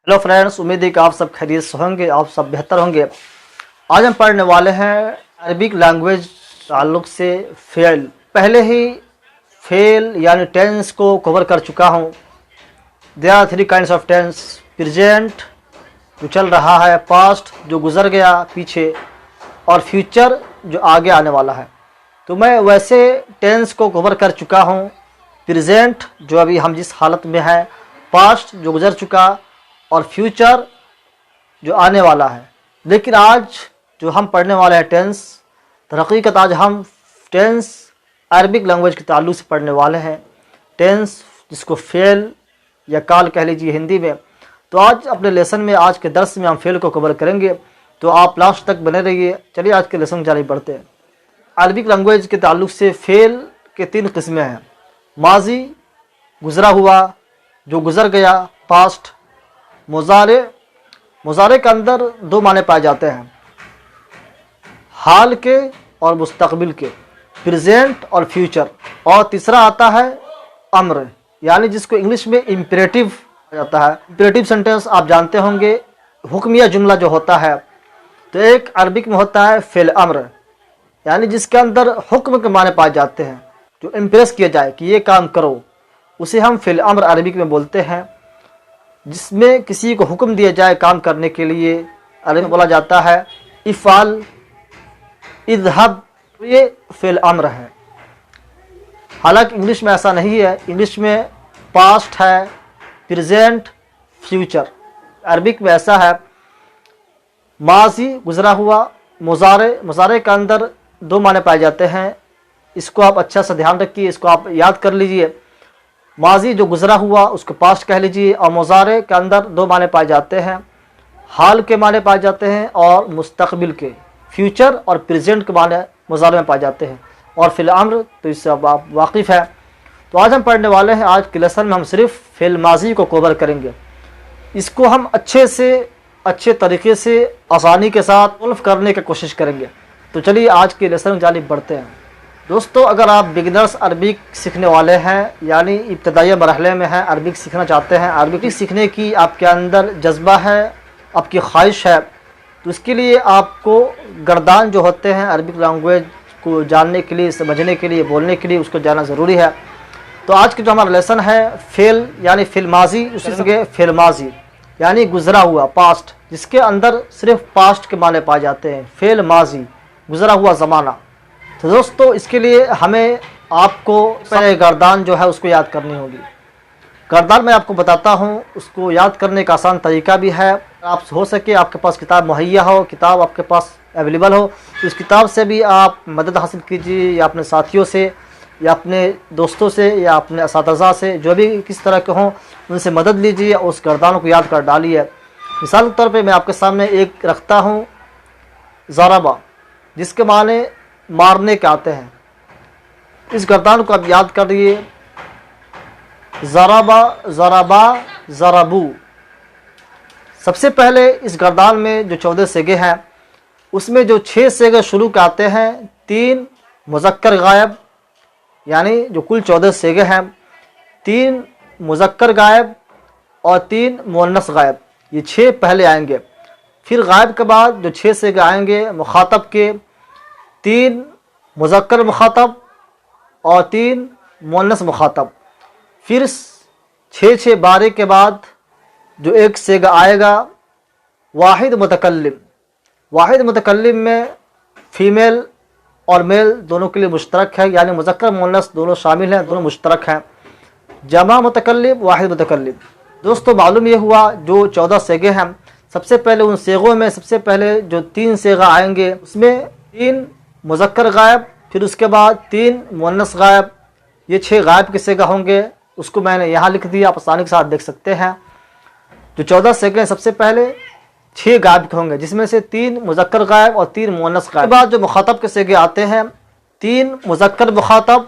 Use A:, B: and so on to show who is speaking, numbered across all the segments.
A: Hello friends, उम्मीद है कि आप सब खैरियत से होंगे, आप सब बेहतर होंगे। आज हम पढ़ने वाले हैं अरबिक लैंग्वेज ताल्लुक से फेल। पहले ही फेल यानी टेंस को कवर कर चुका हूँ। There are three kinds of tense: present जो चल रहा है, पास्ट जो गुजर गया पीछे, और फ्यूचर जो आगे आने वाला है। तो मैं वैसे टेंस को कवर कर चुका हूँ। प्रेजेंट जो अभी हम जिस हालत में है, पास्ट जो गुजर चुका, और फ्यूचर जो आने वाला है। लेकिन आज जो हम पढ़ने वाले हैं टेंस, हकीकत आज हम टेंस अरबिक लैंग्वेज के ताल्लुक से पढ़ने वाले हैं। टेंस जिसको फेल या काल कह लीजिए हिंदी में। तो आज अपने लेसन में, आज के दर्स में हम फेल को कवर करेंगे, तो आप लास्ट तक बने रहिए। चलिए आज के लेसन जारी बढ़ते हैं। अरबिक लैंग्वेज के ताल्लुक से फेल के तीन किस्में हैं: माजी गुजरा हुआ, जो गुजर गया, पास्ट। मुजारे के अंदर दो माने पाए जाते हैं: हाल के और मुस्तकबिल के, प्रेजेंट और फ्यूचर। और तीसरा आता है अम्र, यानी जिसको इंग्लिश में इम्परेटिव जाता है। इम्परेटिव सेंटेंस आप जानते होंगे, हुक्मिया जुमला जो होता है। तो एक अरबिक में होता है फेल अम्र, यानी जिसके अंदर हुक्म के माने पाए जाते हैं, जो इम्प्रेस किया जाए कि ये काम करो, उसे हम फेल अम्र अरबिक में बोलते हैं। जिसमें किसी को हुक्म दिया जाए काम करने के लिए, अरबी में बोला जाता है इफ़ाल, इज़हब। ये फेल अम्र है। हालांकि इंग्लिश में ऐसा नहीं है। इंग्लिश में पास्ट है, प्रेजेंट, फ्यूचर। अरबिक में ऐसा है: माजी गुजरा हुआ, मुजारे के अंदर दो माने पाए जाते हैं। इसको आप अच्छा से ध्यान रखिए, इसको आप याद कर लीजिए। माजी जो गुजरा हुआ उसको पास्ट कह लीजिए, और मुजारे के अंदर दो माने पाए जाते हैं: हाल के माने पाए जाते हैं और मुस्तकबिल के, फ्यूचर और प्रेजेंट के माने मुजारे में पाए जाते हैं। और फिल अम्र तो इससे अब आप वाकिफ़ है। तो आज हम पढ़ने वाले हैं, आज के लेसन में हम सिर्फ फिल माजी को कवर करेंगे। इसको हम अच्छे तरीके से आसानी के साथ सॉल्व करने की कोशिश करेंगे। तो चलिए आज के लेसन में जानिब बढ़ते हैं। दोस्तों, अगर आप बिगिनर्स अरबिक सीखने वाले हैं, यानी इब्तदाई मरहले में हैं, अरबिक सीखना चाहते हैं, अरबिक सीखने की आपके अंदर जज्बा है, आपकी ख्वाहिश है, तो इसके लिए आपको गर्दान जो होते हैं अरबिक लैंग्वेज को जानने के लिए, समझने के लिए, बोलने के लिए, उसको जानना ज़रूरी है। तो आज का जो हमारा लेसन है फेल यानी फिल माजी, उसी से फेल माजी यानी गुजरा हुआ, पास्ट, जिसके अंदर सिर्फ पास्ट के माने पाए जाते हैं। फेल माजी गुजरा हुआ ज़माना। तो दोस्तों, इसके लिए हमें आपको पहले गर्दान जो है उसको याद करनी होगी। गर्दान मैं आपको बताता हूँ, उसको याद करने का आसान तरीका भी है। आप हो सके आपके पास किताब मुहैया हो, किताब आपके पास अवेलेबल हो, तो इस किताब से भी आप मदद हासिल कीजिए, या अपने साथियों से, या अपने दोस्तों से, या अपने असातिज़ा से, जो भी किस तरह के हों, उनसे मदद लीजिए और उस गर्दान को याद कर डालिए। मिसाल के तौर पर मैं आपके सामने एक रखता हूँ ज़राबा, जिसके माने मारने के आते हैं। इस गर्दान को आप याद कर लिए: ज़राबा, ज़राबा, ज़राबू। सबसे पहले इस गर्दान में जो 14 सेगे हैं, उसमें जो 6 सेगे शुरू के आते हैं, 3 मुज़क्कर गायब, यानी जो कुल 14 सेगे हैं, 3 मुज़क्कर गायब और 3 मुअन्नस गायब, ये 6 पहले आएंगे। फिर गायब के बाद जो 6 सेगे आएंगे मुखातब के, 3 मुज़क्कर मुखातब और 3 मुअन्नस मुखातब। फिर 6 12 के बाद जो एक सेगा आएगा वाहिद मुतकल्लिम। वाहिद मुतकल्लिम में फ़ीमेल और मेल दोनों के लिए मुश्तरक है, यानी मुज़क्कर मुअन्नस दोनों शामिल हैं, दोनों मुश्तरक हैं। जमा मुतकल्लिम, वाहिद मुतकल्लिम। दोस्तों, मालूम ये हुआ जो 14 सेगे हैं, सबसे पहले उन सेगों में सबसे पहले जो 3 सेगा आएंगे, उसमें 3 मुज़क्कर गायब, फिर उसके बाद 3 मुअन्नस गायब। ये 6 गायब के सेगा होंगे। उसको मैंने यहाँ लिख दिया, आप आसानी के साथ देख सकते हैं। जो 14 सेगे सबसे पहले 6 गायब के होंगे, जिसमें से 3 मुज़क्कर गायब और 3 मुअन्नस गायब। उसके बाद जो मुखातब के सेगे आते हैं, 3 मुज़क्कर मुखातब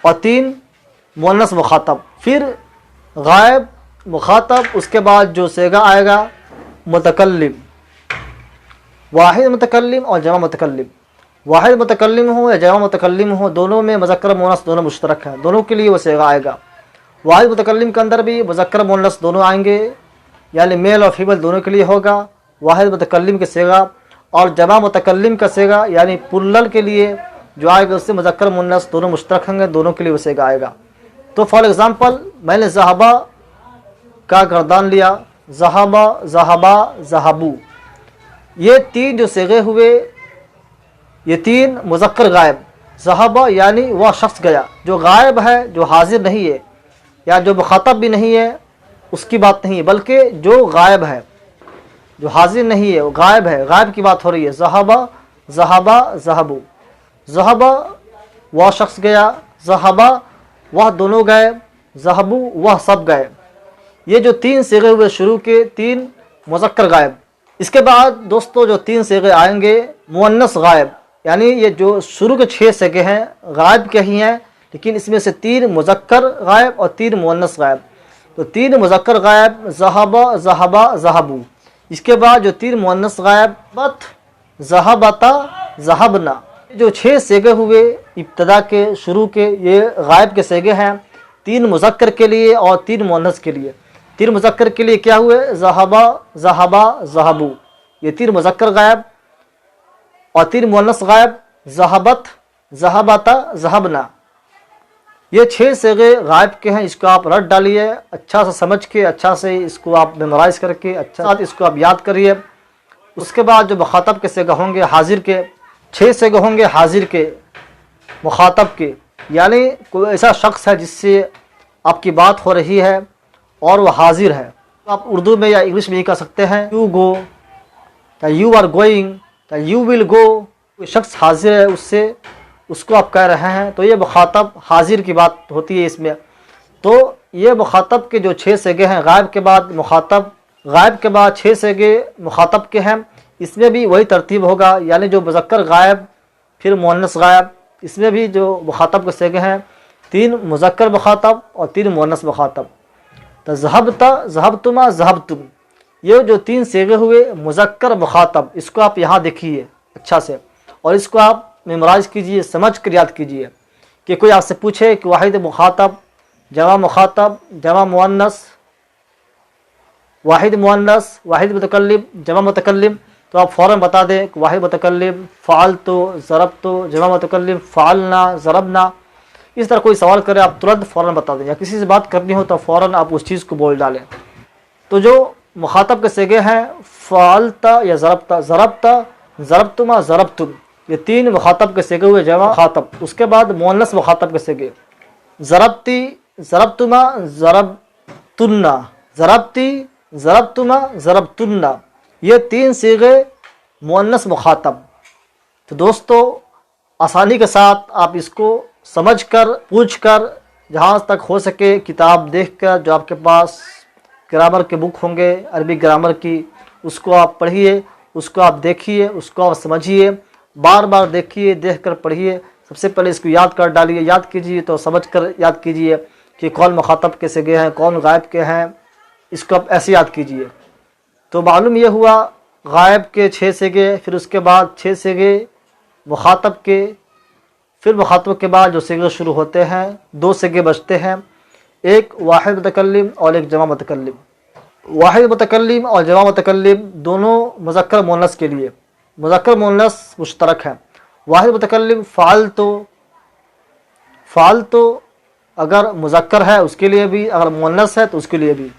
A: और 3 मुअन्नस मुखातब। फिर गायब, मुखातब, उसके बाद जो सेगा आएगा मुतकल्लिम, वाहिद मुतकल्लिम और जमा मुतकल्लिम। वाहिद मुतकल्लिम हो या जमा मुतकल्लिम हो, दोनों में मुज़क्कर मुअन्नस दोनों मुश्तरक हैं, दोनों के लिए वो सेगा आएगा। वाहिद मुतकल्लिम के अंदर भी मुज़क्कर मुअन्नस दोनों आएंगे, यानी मेल और फीमेल दोनों के लिए होगा, वाहिद मुतकल्लिम के सेगा, और जमा मुतकल्लिम का सेगा यानी पुल्लल के लिए जो आएगा उससे मुज़क्कर मुन्नस दोनों मुश्तरक होंगे, दोनों के लिए वो सेगा आएगा। तो फॉर एग्ज़ाम्पल मैंने ज़हाबा का गर्दान लिया, ज़हाबा ज़हाबा ज़हाबू, ये तीन जो सेगे हुए ये तीन मुज़क्कर गायब। ज़हाबा यानी वह शख्स गया जो गायब है, जो हाजिर नहीं है या जो मुखातब भी नहीं है, उसकी बात नहीं है, बल्कि जो गायब है, जो हाजिर नहीं है वो गायब है, गायब की बात हो रही है। ज़हाबा ज़हाबा ज़हाबू, ज़हाबा वह शख्स गया, ज़हाबा वह दोनों गए, ज़हाबू वह सब गए। ये जो तीन सेगे हुए शुरू के, तीन मुज़क्कर गायब। इसके बाद दोस्तों जो तीन सेगे आएंगे मुअन्नस गायब, यानी ये जो शुरू के 6 सेगे हैं गायब के ही हैं, लेकिन इसमें से 3 मुज़क्कर गायब और 3 मुअन्नस गायब। तो 3 मुज़क्कर गायब ज़हाबा ज़हाबा ज़हाबू। इसके बाद जो 3 मुअन्नस गायब बत ज़हाबता ज़हाबना। जो 6 सेगे हुए इब्तदा के शुरू के ये गायब के सेगे हैं, 3 मुज़क्कर के लिए और 3 मुअन्नस के लिए। 3 मुज़क्कर के लिए क्या हुए, ज़हाबा ज़हाबा ज़हाबू, ये 3 मुज़क्कर गायब, और 3 मुअन्नस गायब ज़हाबत ज़हाबता ज़हाबना। ये 6 सेगे गायब के हैं। इसको आप रट डालिए अच्छा से समझ के, अच्छा से इसको आप मेमोराइज करके, अच्छा इसको आप याद करिए। उसके बाद जो मुखातब के सेगे होंगे हाजिर के, 6 सेगे होंगे हाजिर के मुखातब के, यानी कोई ऐसा शख्स है जिससे आपकी बात हो रही है और वह हाजिर है। आप उर्दू में या इंग्लिश में ये कह सकते हैं यू गो या यू आर गोइंग या यू विल गो। कोई शख्स हाजिर है उससे उसको आप कह रहे हैं, तो ये मुखातब हाजिर की बात होती है इसमें। तो ये मुखातब के जो 6 सेगे हैं गायब के बाद मुखातब, गायब के बाद 6 सेगे मुखातब के हैं, इसमें भी वही तरतीब होगा, यानी जो मुज़क्कर गायब फिर मुअन्नस गायब। इसमें भी जो मुखातब के सेगे हैं 3 मुज़क्कर मुखातब और 3 मुअन्नस मुखातब। तो ज़हबता ज़हबतुमा ज़हबतुम, ये जो 3 सेगे हुए मुज़क्कर मुखातब, इसको आप यहाँ देखिए अच्छा से और इसको आप मेमोराइज कीजिए, समझ कर याद कीजिए। कि कोई आपसे पूछे कि वाहिद मुखातब जमा मुखातब जमा मुअन्नस, वाहिद मुअन्नस वाहिद मुतकल्लिम जमा मुतकल्लिम, तो आप फ़ौरन बता दें कि वाहिद मुतकल्लिम फ़अलतु ज़रबतु जमा मुतकल्लिम फ़अलना ज़रबना। इस तरह कोई सवाल करे आप तुरंत फ़ौरन बता दें, या किसी से बात करनी हो तो फ़ौरन आप उस चीज़ को बोल डालें। तो जो मुखातब के सेगे हैं फ़अलता या ज़रबता, ज़रबता ज़रबतुमा ज़रबतुम, ये 3 मुखातब के सेगे हुए जमा मुखातब। उसके बाद मुअन्नस मुखातब के सेगे ज़रबती ज़रबतुमा ज़रबतुन्ना, ज़रबती ज़रबतुमा ज़रबतुन्ना, ये 3 सेगे मुअन्नस मुखातब। तो दोस्तों आसानी के साथ आप इसको समझ कर पूछ कर जहाँ तक हो सके किताब देख कर, जो आपके पास ग्रामर के बुक होंगे अरबी ग्रामर की, उसको आप पढ़िए, उसको आप देखिए, उसको आप समझिए, बार बार देखिए, देख कर पढ़िए। सबसे पहले इसको याद कर डालिए, याद कीजिए तो समझ कर याद कीजिए कि कौन मुखातब के सेगे हैं कौन गायब के हैं, इसको आप ऐसे याद कीजिए। तो मालूम ये हुआ गायब के 6 सेगे, फिर उसके बाद 6 सेगे मुखातब के, फिर मुखातब के बाद जो सेगे शुरू होते हैं 2 सेगे बचते हैं, एक वाहिद मुतकल्लिम और एक जमा मुतकल्लिम। वाहिद मुतकल्लिम और जमा मुतकल्लिम दोनों मुज़क्कर मुअन्नस के लिए, मुज़क्कर मुअन्नस मुश्तरक है। वाहिद मुतकल्लिम फ़अलतु अगर मुज़क्कर है उसके लिए भी, अगर मुअन्नस है तो उसके लिए भी।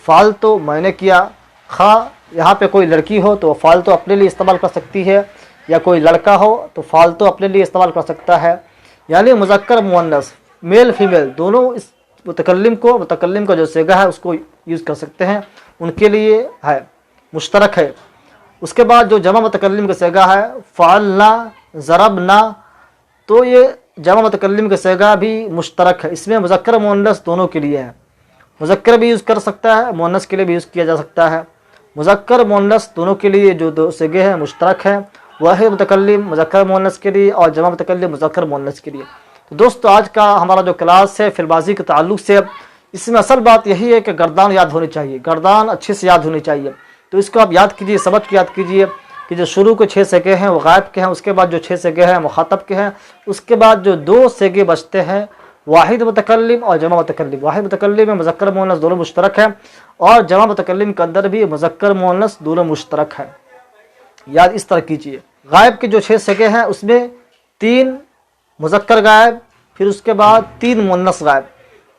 A: फ़अलतु मैंने किया, खा यहाँ पे कोई लड़की हो तो फ़अलतु अपने लिए इस्तेमाल कर सकती है, या कोई लड़का हो तो फ़अलतु अपने लिए इस्तेमाल कर सकता है। यानी मुज़क्कर मुअन्नस मेल फीमेल दोनों इस मुतकल्लिम का जो सेगा है उसको यूज़ कर सकते हैं, उनके लिए है, मुश्तरक है। उसके बाद जो जमा मुतकल्लिम का सेगा है फ़अलना ज़रबना, तो ये जमा मुतकल्लिम का सेगा भी मुश्तरक है, इसमें मुज़क्कर मुअन्नस दोनों के लिए है। मुज़क्कर भी यूज़ कर सकता है, मुअन्नस के लिए भी यूज़ किया जा सकता है। मुज़क्कर मुअन्नस दोनों के लिए जो 2 सेगे हैं मुश्तरक हैं, वाहिद मुतकल्लिम मुज़क्कर मुअन्नस के लिए और जमा मुतकल्लिम मुज़क्कर मुअन्नस के लिए। तो दोस्तों आज का हमारा जो क्लास है फिलबाजी के ताल्लुक़ से, इसमें असल बात यही है कि गर्दान याद होनी चाहिए, गर्दान अच्छे से याद होनी चाहिए। तो इसको आप याद कीजिए, समझ के याद कीजिए कि जो शुरू के 6 सेगे हैं वो गायब के हैं, उसके बाद जो 6 सेगे हैं मुखातब के हैं, उसके बाद जो 2 सेगे बचते हैं واحد متکلم اور جمع متکلم. واحد متکلم میں مذکر مؤنث دونوں مشترک ہیں اور جمع متکلم کے اندر بھی مذکر مؤنث دونوں مشترک ہیں. یاد اس طرح کیجیے. غائب کے جو 6 صیغے ہیں اس میں 3 مذکر غائب، پھر اس کے بعد 3 مؤنث غائب،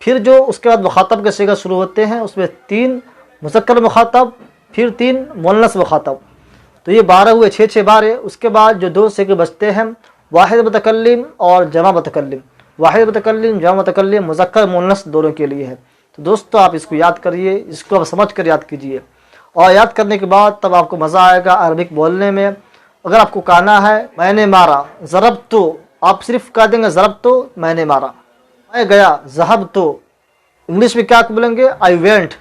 A: پھر جو اس کے بعد مخاطب کے صیغے شروع ہوتے ہیں اس میں 3 مذکر مخاطب، پھر 3 مؤنث مخاطب. تو یہ 12 ہوئے، 6 12. اس کے بعد جو 2 صیغے بچتے ہیں واحد متکلم اور جمع متکلم. واحد متکلم جمع متکلم مذکر مؤنث دونوں کے لیے ہے. تو دوستو آپ اس کو یاد کریے، اس کو آپ سمجھ کر یاد کیجیے، اور یاد کرنے کے بعد تب آپ کو مزہ آئے گا عربک بولنے میں. اگر آپ کو کہنا ہے میں نے مارا، ضربتو، آپ صرف کہہ دیں گے ضربتو، میں نے مارا. میں گیا، ذہبتو. انگلش میں کیا بولیں گے؟ I went.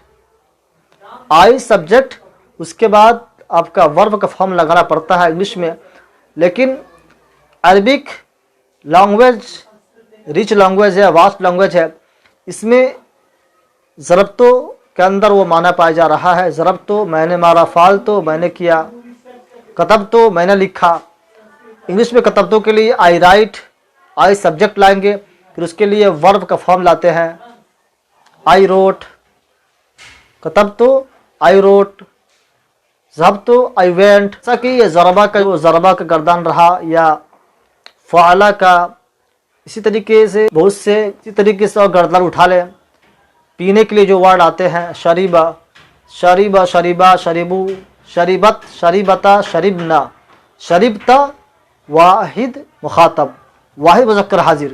A: آئی سبجیکٹ، اس کے بعد آپ کا ورب کا فارم لگانا پڑتا ہے انگلش میں. لیکن عربک لینگویج ریچ لینگویج ہے، واسٹ لینگویج ہے. اس میں ضربتو کے اندر وہ معنی پایا جا رہا ہے. ضربتو میں نے مارا، فعلتو میں نے کیا، کتبتو میں نے لکھا. انگلش میں کتبتو کے لیے آئی رائٹ، آئی سبجیکٹ لائیں گے، پھر اس کے لیے ورب کا فارم لاتے ہیں. آئی روٹ، کتبتو آئی روٹ، ذهبتو آئی وینٹ. ایسا کہ یہ ضربہ کا گردان رہا یا فعلا کا. اسی طریقے سے بہت سے اسی طریقے سے اور گردان اٹھا لیں. پینے کے لیے جو ورڈ آتے ہیں شریبا، شریبا، شریبا، شریبو، شریبت، شریبتا، شریبنا، شریبتا. واحد مخاطب، واحد مذکر حاضر.